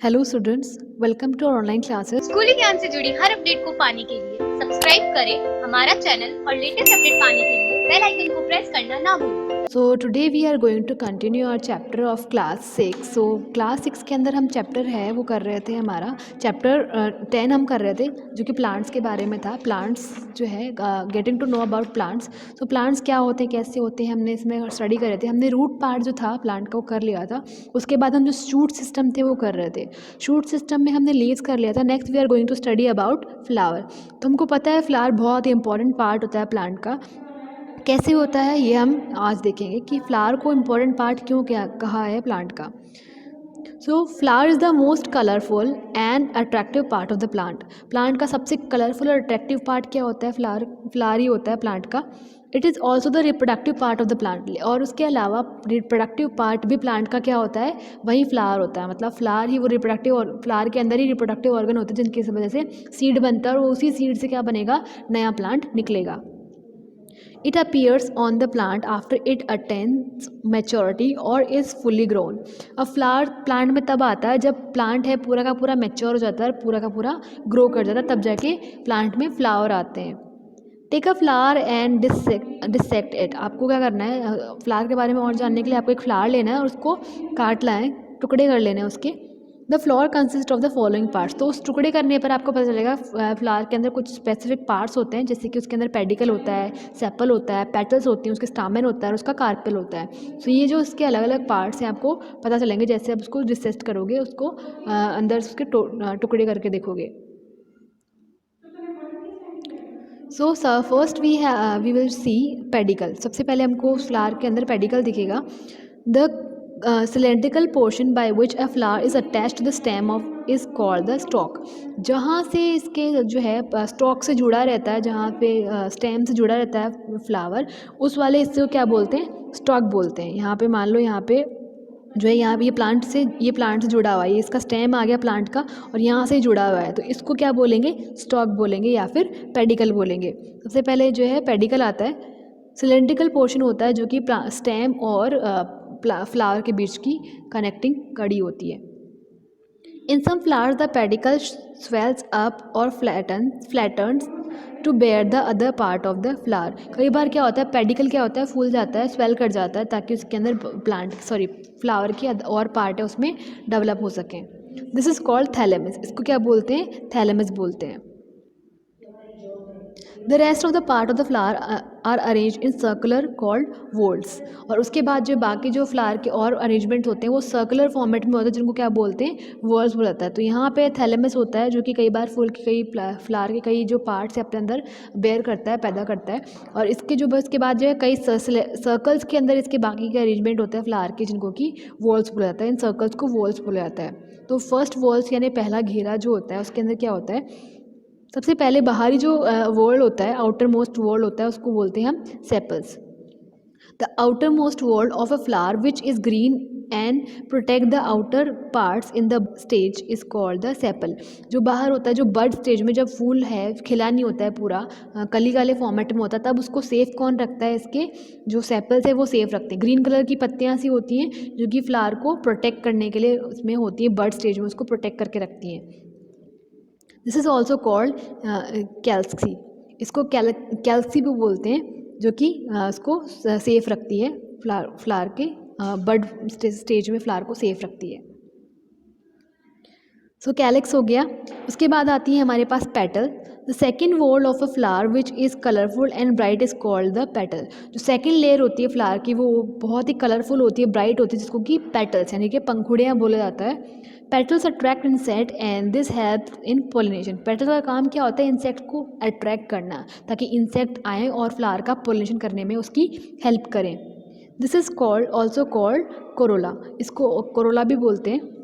Hello students, welcome to online classes. स्कूली ज्ञान से जुड़ी हर अपडेट को पाने के लिए सब्सक्राइब करें हमारा चैनल और लेटेस्ट अपडेट पाने के लिए बेल आइकन को प्रेस करना ना भूलें। So today we are going to continue our chapter of class 6। So class 6 के अंदर हम चैप्टर है वो कर रहे थे, हमारा चैप्टर 10 हम कर रहे थे जो कि प्लांट्स के बारे में था। प्लांट्स जो है getting to know about plants. So plants क्या होते हैं, कैसे होते हैं, हमने इसमें स्टडी कर रहे थे। हमने रूट पार्ट जो था प्लांट का वो कर लिया था। उसके बाद हम जो शूट सिस्टम थे वो कर रहे थे। शूट सिस्टम में हमने लीव्स कर लिया था। Next we are going to study about flower. तो हमको पता है फ्लावर बहुत ही इंपॉर्टेंट पार्ट होता है प्लांट का। कैसे होता है ये हम आज देखेंगे कि फ्लावर को इम्पोर्टेंट पार्ट क्यों क्या कहा है प्लांट का। सो flower is the most colourful and attractive part of the plant. Plant का सबसे कलरफुल और अट्रैक्टिव पार्ट क्या होता है? फ्लावर ही होता है प्लांट का। It is also the reproductive part of the plant. और उसके अलावा रिप्रोडक्टिव पार्ट भी प्लांट का क्या होता है? वही फ्लावर होता है। मतलब फ्लावर ही वो रिप्रोडक्टिव, और फ्लावर के अंदर ही रिप्रोडक्टिव ऑर्गन होते हैं जिनकी वजह से सीड बनता है, और उसी सीड से क्या बनेगा? नया प्लांट निकलेगा। It appears on the plant after it attains maturity or is fully grown. अब फ्लावर प्लांट में तब आता है जब प्लांट है पूरा का पूरा मैच्योर हो जाता है, पूरा का पूरा ग्रो कर जाता है, तब जाके प्लांट में फ्लावर आते हैं। Take a flower and dissect it. आपको क्या करना है? फ्लावर के बारे में और जानने के लिए आपको एक फ्लावर लेना है और उसको काट लाए, टुकड़े कर लेने हैं उसके। The flower consist of the following parts. तो उस टुकड़े करने पर आपको पता चलेगा फ्लावर के अंदर कुछ स्पेसिफिक पार्ट्स होते हैं, जैसे कि उसके अंदर पेडिकल होता है, सेपल होता है, पेटल्स होती हैं, उसके स्टामेन होता है और उसका कार्पेल होता है। सो ये जो उसके अलग अलग पार्ट्स हैं आपको पता चलेंगे जैसे आप उसको डिसेक्ट करोगे, उसको अंदर उसके टुकड़े करके देखोगे। So first we will see pedicel. सबसे पहले हमको फ्लावर के अंदर पेडिकल दिखेगा। The cylindrical portion by which a flower is attach to the stem of is called the stalk. जहाँ से इसके जो है स्टॉक से जुड़ा रहता है, जहाँ पे स्टेम से जुड़ा रहता है फ्लावर, उस वाले हिस्से को क्या बोलते हैं? स्टॉक बोलते हैं। यहाँ पे मान लो, यहाँ पे जो है, यहाँ पे ये प्लांट से जुड़ा हुआ है, ये इसका स्टेम आ गया प्लांट का और यहाँ से जुड़ा हुआ है, तो इसको क्या बोलेंगे? स्टॉक बोलेंगे या फिर पेडिकल बोलेंगे। सबसे पहले जो है पेडिकल आता है। सिलेंड्रिकल पोर्शन होता है जो कि स्टेम और फ्लावर के बीच की कनेक्टिंग कड़ी होती है। In some flowers the pedicel swells up और flattens to bear the other part of the flower. कई बार क्या होता है, पेडिकल क्या होता है, फूल जाता है, स्वेल कर जाता है, ताकि उसके अंदर फ्लावर की और पार्ट है उसमें डेवलप हो सकें। This is called thalamus. इसको क्या बोलते हैं? थैलेमस बोलते हैं। The rest of the part of the flower are arrange in circular called whorls. और उसके बाद जो बाकी जो फ्लावर के और अरेंजमेंट होते हैं वो सर्कुलर फॉर्मेट में होते हैं, जिनको क्या बोलते हैं? वोल्ट्स बोला जाता है। तो यहाँ पे थैलेमस होता है जो कि कई बार फूल के फ्लावर के कई जो पार्ट्स है अपने अंदर बेयर करता है, पैदा करता है। और इसके बाद जो है कई सर्कल्स के अंदर इसके बाकी के अरेंजमेंट होते हैं फ्लावर के, जिनको कि वोल्ट्स बोला जाता है। इन सर्कल्स को वोल्ट्स बोला जाता है। तो फर्स्ट वोल्ट्स यानी पहला घेरा जो होता है उसके अंदर क्या होता है? सबसे पहले बाहरी जो वर्ल्ड होता है, आउटर मोस्ट वर्ल्ड होता है, उसको बोलते हैं हम sepals. The outer most world of a flower which is green and protect the outer parts in the stage is called the sepal. जो बाहर होता है, जो बर्ड स्टेज में जब फूल है, खिला नहीं होता है पूरा, कली वाले फॉर्मेट में होता है, तब उसको सेफ कौन रखता है? इसके जो सेपल्स है वो सेफ रखते हैं। ग्रीन कलर की पत्तियाँ सी होती हैं जो कि फ्लावर को प्रोटेक्ट करने के लिए उसमें होती है, बर्ड स्टेज में उसको प्रोटेक्ट करके रखती हैं। This is also called कैल्सी। इसको कैल्सी भी बोलते हैं, जो कि उसको सेफ रखती है, फ्लावर के बर्ड स्टेज में फ्लावर को सेफ रखती है। सो कैलिक्स हो गया। उसके बाद आती है हमारे पास petal. The second whorl of a flower which is colourful and bright is called the petal. जो सेकेंड लेयर होती है फ्लावर की वो बहुत ही कलरफुल होती है, ब्राइट होती है, जिसको कि पेटल्स यानी कि पंखुड़ियाँ बोला जाता है। Petals attract insect and this help in pollination. Petal का काम क्या होता है? इंसेक्ट को अट्रैक्ट करना, ताकि इंसेक्ट आएँ और फ्लावर का पोलिनेशन करने में उसकी हेल्प करें। This is called also called Corolla. इसको कोरोला भी बोलते हैं।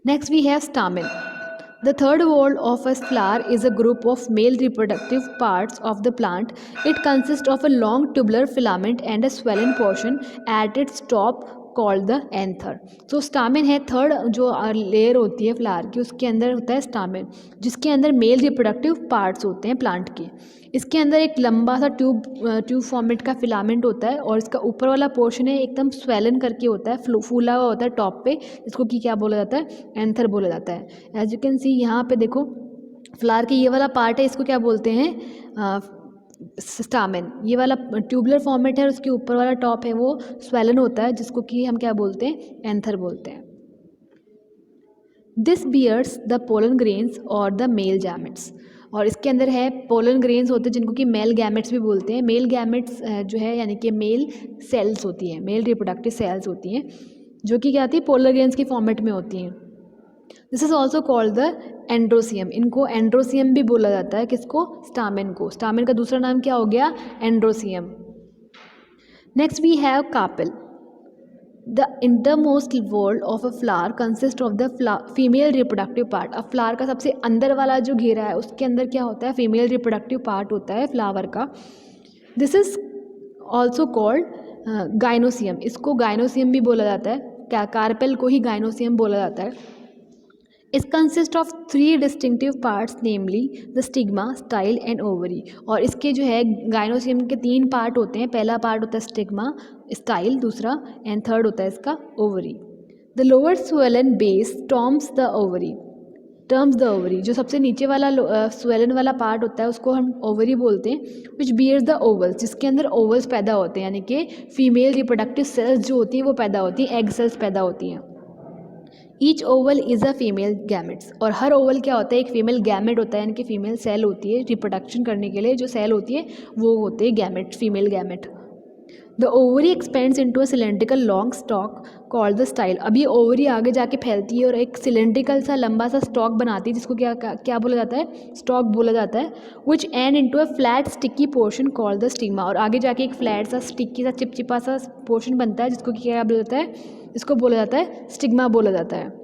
Next we have stamen. The third whorl of a flower is a group of male reproductive parts of the plant. It consists of a long tubular filament and a swollen portion at its top called the anther. So stamen है third जो layer होती है flower की, उसके अंदर होता है stamen, जिसके अंदर मेल रिप्रोडक्टिव पार्ट्स होते हैं प्लांट के। इसके अंदर एक लंबा सा ट्यूब फॉर्मेट का फिलामेंट होता है और इसका ऊपर वाला पोर्शन है एकदम स्वेलन करके होता है, फूला हुआ होता है टॉप पे, जिसको कि क्या बोला जाता है, एंथर बोला जाता है। एज यू कैन सी यहाँ पे देखो फ्लावर की ये वाला पार्ट है, इसको क्या बोलते हैं, स्टामेन। ये वाला ट्यूबुलर फॉर्मेट है और उसके ऊपर वाला टॉप है वो स्वेलन होता है, जिसको कि हम क्या बोलते हैं, एंथर बोलते हैं। This bears the pollen grains और द मेल गैमेट्स। और इसके अंदर है पोलन ग्रेन्स होते हैं जिनको कि मेल गैमेट्स भी बोलते हैं। मेल गैमेट्स जो है यानी कि मेल सेल्स होती हैं, मेल रिप्रोडक्टिव सेल्स होती हैं, जो कि क्या होती है, पोलर ग्रेन्स की फॉर्मेट में होती हैं। This is also called the androecium. इनको एंड्रोसियम भी बोला जाता है, किसको, स्टामेन को। स्टामेन का दूसरा नाम क्या हो गया, androecium. Next we have carpel. The innermost wall of a flower consist of the female reproductive part. अब फ्लावर का सबसे अंदर वाला जो घेरा है उसके अंदर क्या होता है, फीमेल रिप्रोडक्टिव पार्ट होता है फ्लावर का। This is also called gynoecium. इसको गाइनोसियम भी बोला जाता है, क्या, कार्पेल को ही गाइनोसियम बोला जाता है। It consist of 3 distinctive parts, namely the stigma, style and ovary. और इसके जो है गाइनोसियम के 3 पार्ट होते हैं। पहला पार्ट होता है स्टिग्मा, स्टाइल दूसरा, एंड थर्ड होता है इसका ovary. The lower swollen base terms the ovary. जो सबसे नीचे वाला स्वेलन वाला पार्ट होता है उसको हम ओवरी बोलते हैं। विच बियर्स द ओवल्स, जिसके अंदर ओवल्स पैदा होते हैं, यानी कि फीमेल रिप्रोडक्टिव सेल्स जो होती हैं वो पैदा होती हैं, एग सेल्स पैदा होती हैं। Each Oval is a female gametes. और हर ओवल क्या होता है, एक फीमेल गैमेट होता है, यानी कि फीमेल सेल होती है। रिप्रोडक्शन करने के लिए जो सेल होती है वो होते हैं gamete, female gamete. The ovary expends into a cylindrical long stock called the style. अब ये ओवरी आगे जाके फैलती है और एक सिलेंड्रिकल सा लंबा सा स्टॉक बनाती है, जिसको क्या बोला जाता है, स्टॉक बोला जाता है। Which end into a flat sticky portion called the stigma. और आगे जाके एक फ्लैट सा स्टिकी सा चिपचिपा सा पोर्शन बनता है, जिसको क्या बोला जाता है, इसको बोला जाता है स्टिग्मा बोला जाता है।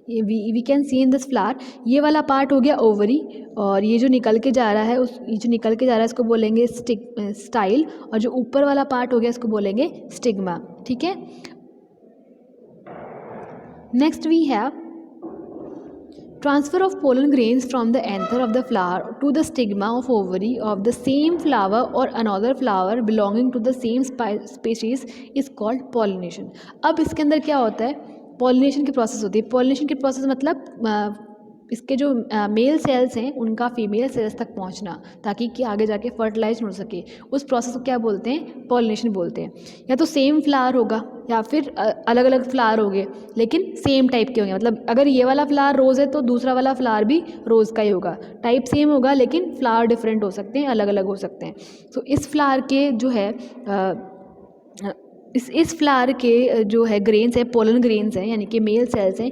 We can see in this flower, ये वाला पार्ट हो गया ओवरी, और ये जो निकल के जा रहा है इसको बोलेंगे स्टाइल, और जो ऊपर वाला पार्ट हो गया इसको बोलेंगे स्टिग्मा। ठीक है। Next we have transfer of pollen grains from the anther of the flower to the stigma of ovary of the same flower और another flower belonging to the same species is called pollination. अब इसके अंदर क्या होता है, pollination की process होती है। पॉलिनेशन की प्रोसेस मतलब इसके जो मेल सेल्स हैं उनका फीमेल सेल्स तक पहुंचना, ताकि कि आगे जाके फर्टिलाइज हो सके, उस प्रोसेस को क्या बोलते हैं, पॉलिनेशन बोलते हैं। या तो सेम फ्लावर होगा या फिर अलग अलग फ्लावर होंगे लेकिन सेम टाइप के होंगे। मतलब अगर ये वाला फ्लावर रोज़ है तो दूसरा वाला फ्लावर भी रोज़ का ही होगा, टाइप सेम होगा लेकिन फ्लावर डिफरेंट हो सकते हैं, अलग अलग हो सकते हैं। सो इस फ्लावर के जो है इस फ्लावर के जो है ग्रेन्स है, पोलन ग्रेन्स हैं, यानी कि मेल सेल्स हैं,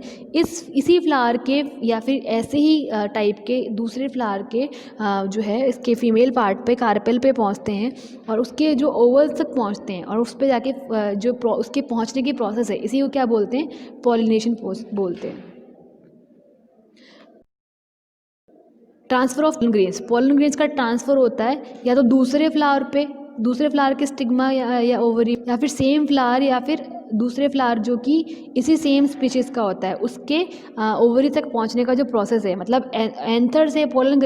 इसी फ्लावर के या फिर ऐसे ही टाइप के दूसरे फ्लावर के जो है इसके फीमेल पार्ट पे, कार्पेल पे पहुंचते हैं और उसके जो ओवल्स तक पहुंचते हैं, और उस पे जाके जो उसके पहुंचने की प्रोसेस है, इसी को क्या बोलते हैं, पॉलिनेशन बोलते हैं। ट्रांसफ़र ऑफ पोलन ग्रेन्स का ट्रांसफ़र होता है या तो दूसरे फ्लावर के स्टिग्मा या ओवरी, या फिर सेम फ्लावर या फिर दूसरे फ्लावर जो कि इसी सेम स्पीशीज़ का होता है उसके ओवरी तक पहुंचने का जो प्रोसेस है, मतलब एंथर से पोलन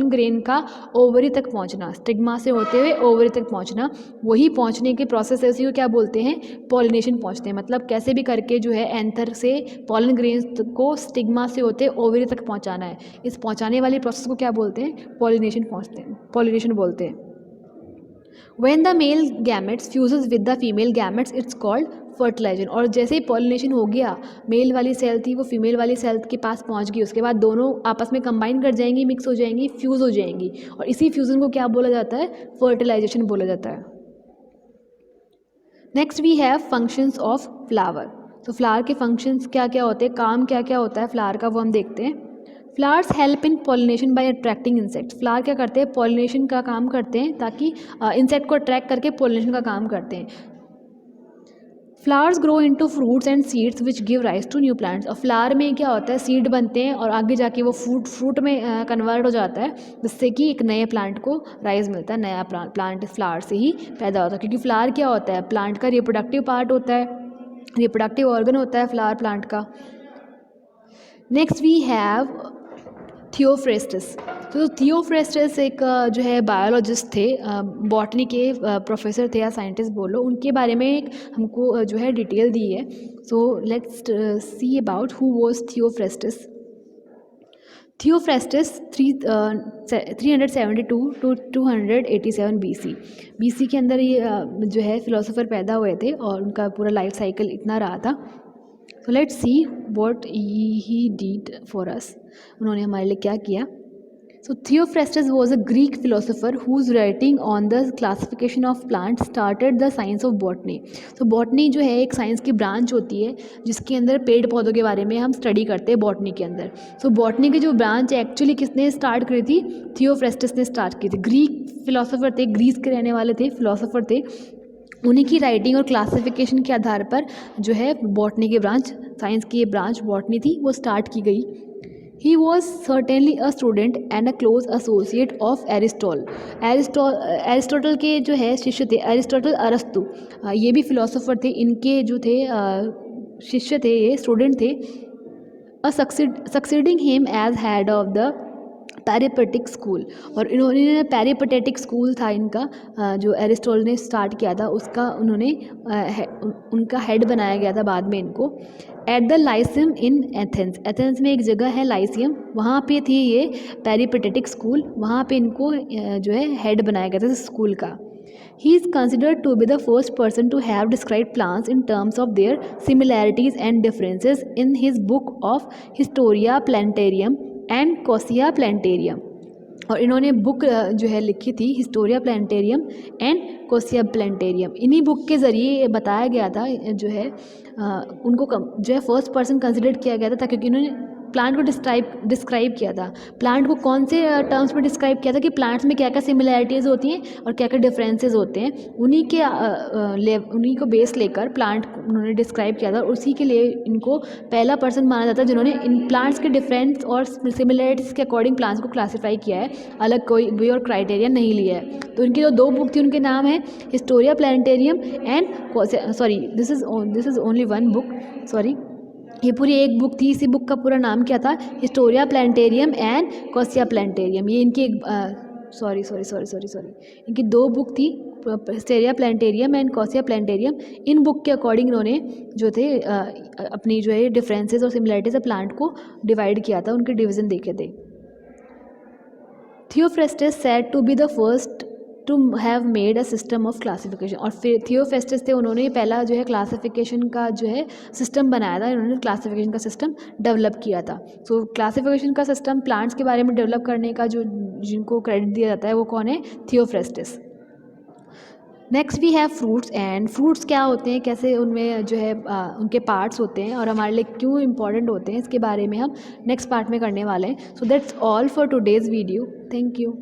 ग्रेन का ओवरी तक पहुंचना, स्टिग्मा से होते हुए ओवरी तक पहुंचना, वही पहुंचने के प्रोसेस है, उसी को क्या बोलते हैं, पॉलिनेशन पहुंचते हैं। मतलब कैसे भी करके जो है एंथर से पोलन ग्रेन को स्टिग्मा से होते ओवरी तक पहुँचाना है, इस पहुँचाने वाली प्रोसेस को क्या बोलते हैं, पॉलिनेशन बोलते हैं। When the male gametes fuses with the female gametes, it's called fertilization। और जैसे ही पॉलिनेशन हो गया, मेल वाली सेल थी वो फीमेल वाली सेल के पास पहुंच गई, उसके बाद दोनों आपस में कंबाइन कर जाएंगी, मिक्स हो जाएंगी, फ्यूज़ हो जाएंगी, और इसी फ्यूज़न को क्या बोला जाता है, फर्टिलाइजेशन बोला जाता है। Next we have functions of flower. तो फ्लावर के फंक्शंस क्या क्या होते हैं, काम क्या क्या होता है फ्लावर का, वो हम देखते हैं। Flowers help in pollination by attracting insects. Flower क्या करते हैं, पॉलिनेशन का काम करते हैं, ताकि इंसेक्ट को अट्रैक्ट करके पॉलिनेशन का काम करते हैं। Flowers grow into fruits and seeds which give rise to new plants. और फ्लावर में क्या होता है, सीड बनते हैं और आगे जाके वो फ्रूट में कन्वर्ट हो जाता है, जिससे कि एक नए प्लांट को राइज मिलता है। नया प्लांट फ्लावर से ही पैदा होता है, क्योंकि फ्लावर क्या होता है, प्लांट का रिप्रोडक्टिव पार्ट होता है, रिप्रोडक्टिव ऑर्गन होता है फ्लावर प्लांट का। Next we have Theophrastus. तो थियोफ्रेस्टस एक जो है बायोलॉजिस्ट थे, बॉटनी के प्रोफेसर थे या साइंटिस्ट बोलो, उनके बारे में एक हमको जो है डिटेल दी है। So let's see about who was Theophrastus. Theophrastus 372 to 287 BC के अंदर ये जो है फिलोसोफर पैदा हुए थे और उनका पूरा लाइफ साइकिल इतना रहा था। सो let's see what he did for us. उन्होंने हमारे लिए क्या किया। So Theophrastus was a Greek philosopher whose writing on the classification of plants started the science of botany. So botany जो है एक साइंस की ब्रांच होती है जिसके अंदर पेड़ पौधों के बारे में हम स्टडी करते हैं बॉटनी के अंदर। So बॉटनी की जो ब्रांच है एक्चुअली किसने स्टार्ट करी थी, थियोफ्रेस्टस ने स्टार्ट की थी। ग्रीक फिलोसोफर थे, ग्रीस के रहने वाले थे, फिलोसोफर थे। उन्हीं की राइटिंग और क्लासिफिकेशन के आधार पर जो है बॉटनी की ब्रांच, साइंस की ये ब्रांच बॉटनी थी, वो स्टार्ट की गई। He was certainly a student and a close associate of Aristotle. Aristotle के जो है शिष्य थे, एरिस्टोटल अरस्तु, ये भी फिलोसोफर थे, इनके जो थे शिष्य थे, ये स्टूडेंट थे। Succeeding him as head of the peripatetic school. और इन्होंने पैरीपेटेटिक स्कूल था इनका, जो एरिस्टोटल ने स्टार्ट किया था, उसका उन्होंने उनका हेड बनाया गया था बाद में इनको। At the Lyceum in Athens, Athens में एक जगह है लाइसियम, वहाँ पे थी ये पैरीपेटेटिक स्कूल, वहाँ पे इनको जो है हेड बनाया गया था स्कूल का। He is considered to be the first person to have described plants in terms of their similarities and differences in his book of Historia Plantarum and Cosia Plantarum। और इन्होंने बुक जो है लिखी थी Historia Plantarum and Causae plantarum. इन्हीं book के ज़रिए बताया गया था जो है उनको जो है फर्स्ट पर्सन कंसिडर किया गया था, क्योंकि इन्होंने प्लांट को डिस्क्राइब किया था। प्लांट को कौन से टर्म्स में डिस्क्राइब किया था कि प्लांट्स में क्या क्या सिमिलैरिटीज़ होती हैं और क्या क्या डिफरेंसेस होते हैं, उन्हीं को बेस लेकर प्लांट उन्होंने डिस्क्राइब किया था। उसी के लिए इनको पहला पर्सन माना जाता है जिन्होंने इन प्लांट्स के डिफरेंस और सिमिलैरिटीज़ के अकॉर्डिंग प्लांट्स को क्लासीफाई किया है, अलग कोई वे और क्राइटेरिया नहीं लिया है। तो इनकी जो 2 बुक थी उनके नाम है Historia Plantarum and this is only one book, sorry ये पूरी एक बुक थी। इसी बुक का पूरा नाम क्या था, Historia Plantarum and Causae Plantarum. ये इनकी सॉरी इनकी 2 बुक थी, Historia Plantarum and Causae Plantarum. इन बुक के अकॉर्डिंग इन्होंने जो थे अपनी जो है डिफरेंसेस और सिमिलैरिटीज ऑफ प्लांट को डिवाइड किया था, उनके डिवीज़न देखे थे। Theophrastus said to be the first to have made a system of classification. और फिर थियोफ्रेस्टस थे, उन्होंने पहला जो है क्लासिफिकेशन का जो है सिस्टम बनाया था, इन्होंने क्लासिफिकेशन का सिस्टम डेवलप किया था। सो क्लासिफिकेशन का सिस्टम प्लांट्स के बारे में डेवलप करने का जो जिनको क्रेडिट दिया जाता है वो कौन है, Theophrastus. Next we have fruits. And fruits क्या होते हैं, कैसे उनमें जो है उनके पार्ट्स होते हैं और हमारे लिए क्यों इंपॉर्टेंट होते हैं, इसके बारे में हम नेक्स्ट पार्ट में करने वाले हैं। So that's all for today's video. Thank you.